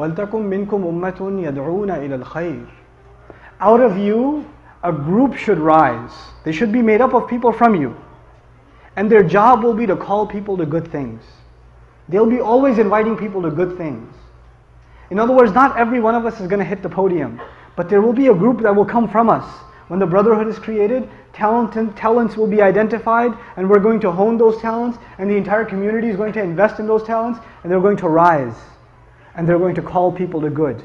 وَلْتَكُمْ مِنْكُمْ أُمَّةٌ يَدْعُونَ إِلَى الْخَيْرِ. Out of you, a group should rise. They should be made up of people from you. And their job will be to call people to good things. They'll be always inviting people to good things. In other words, not every one of us is going to hit the podium, but there will be a group that will come from us. When the brotherhood is created, talents will be identified, and we're going to hone those talents, and the entire community is going to invest in those talents, and they're going to rise, and they're going to call people to good.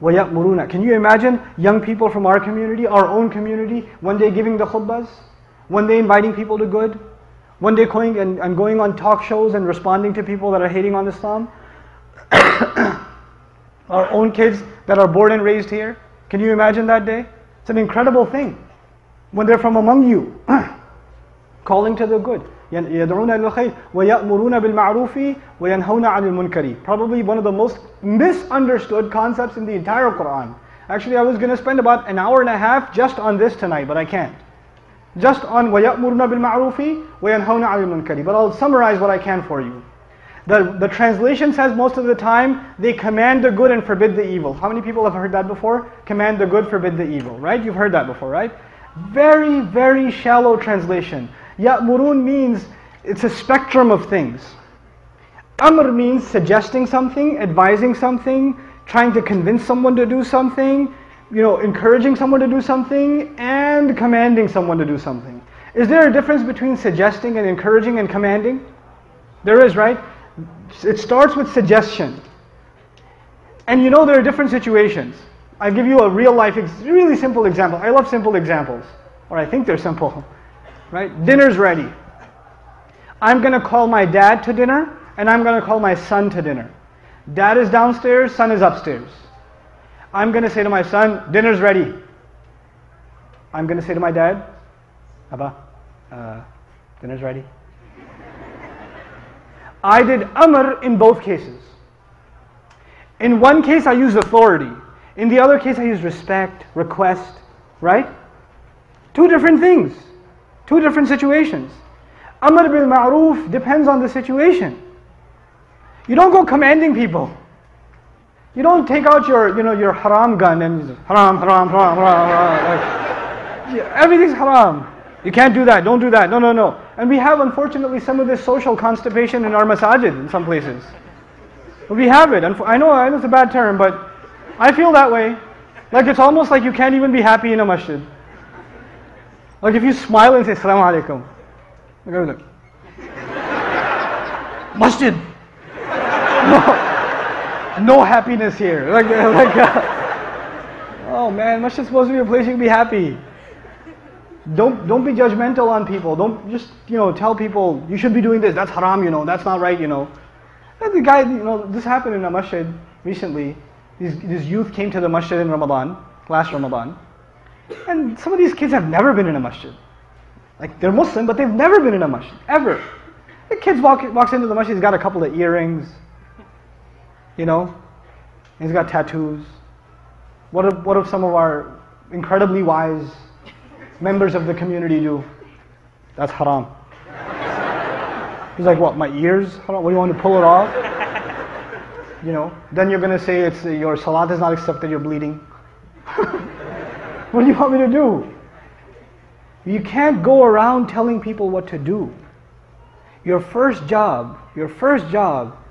وَيَأْمُرُونَ. Can you imagine young people from our community, our own community, one day giving the khutbahs, one day inviting people to good, one day going and going on talk shows and responding to people that are hating on Islam? Our own kids that are born and raised here. Can you imagine that day? It's an incredible thing. When they're from among you, calling to the good. يَدْعُونَ إِلَى الْخَيْرِ وَيَأْمُرُونَ بِالْمَعْرُوفِ وَيَنْهَوْنَ عَنِ الْمُنْكَرِ. Probably one of the most misunderstood concepts in the entire Quran. Actually, I was going to spend about an hour and a half just on this tonight, but I can't. Just on وَيَأْمُرُونَ بِالْمَعْرُوفِ وَيَنْهَوْنَ عَنِ الْمُنْكَرِ. But I'll summarize what I can for you. The translation says most of the time, they command the good and forbid the evil. How many people have heard that before? Command the good, forbid the evil, right? You've heard that before, right? Very, very shallow translation. Ya'murun means, it's a spectrum of things. Amr means suggesting something, advising something, trying to convince someone to do something, encouraging someone to do something, and commanding someone to do something. Is there a difference between suggesting and encouraging and commanding? There is, right? It starts with suggestion. And there are different situations. I'll give you a real life, really simple example. I love simple examples. Or I think they're simple. Right? Dinner's ready. I'm going to call my dad to dinner, and I'm going to call my son to dinner. Dad is downstairs, son is upstairs. I'm going to say to my son, dinner's ready. I'm going to say to my dad, Abba, dinner's ready. I did amr in both cases. In one case I used authority. In the other case I used respect, request, right? Two different things. Two different situations. Amr bil ma'roof depends on the situation. You don't go commanding people. You don't take out your haram gun and haram, haram, haram, haram. Like, everything's haram. You can't do that, don't do that, no. And we have, unfortunately, some of this social constipation in our masajid in some places. We have it. I know it's a bad term, but I feel that way. Like it's almost like you can't even be happy in a masjid. Like if you smile and say, Assalamu alaikum. Look. Masjid. No happiness here. Oh man, masjid is supposed to be a place you can be happy. Don't be judgmental on people. Don't just tell people you should be doing this. That's haram. That's not right. And the guy, this happened in a masjid recently. These youth came to the masjid in Ramadan, last Ramadan, and some of these kids have never been in a masjid. Like they're Muslim, but they've never been in a masjid ever. The kid walks into the masjid. He's got a couple of earrings. He's got tattoos. What if some of our incredibly wise members of the community do? That's haram. He's like, what, my ears? Haram? What, do you want to pull it off? Then you're going to say your salat is not accepted, you're bleeding. What do you want me to do? You can't go around telling people what to do. Your first job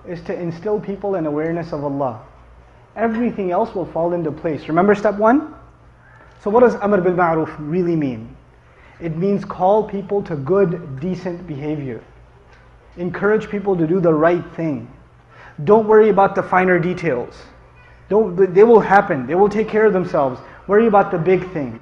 is to instill people in awareness of Allah. Everything else will fall into place. Remember step 1? So what does Amr bil Ma'ruf really mean? It means call people to good, decent behavior. Encourage people to do the right thing. Don't worry about the finer details. They will happen. They will take care of themselves. Worry about the big things.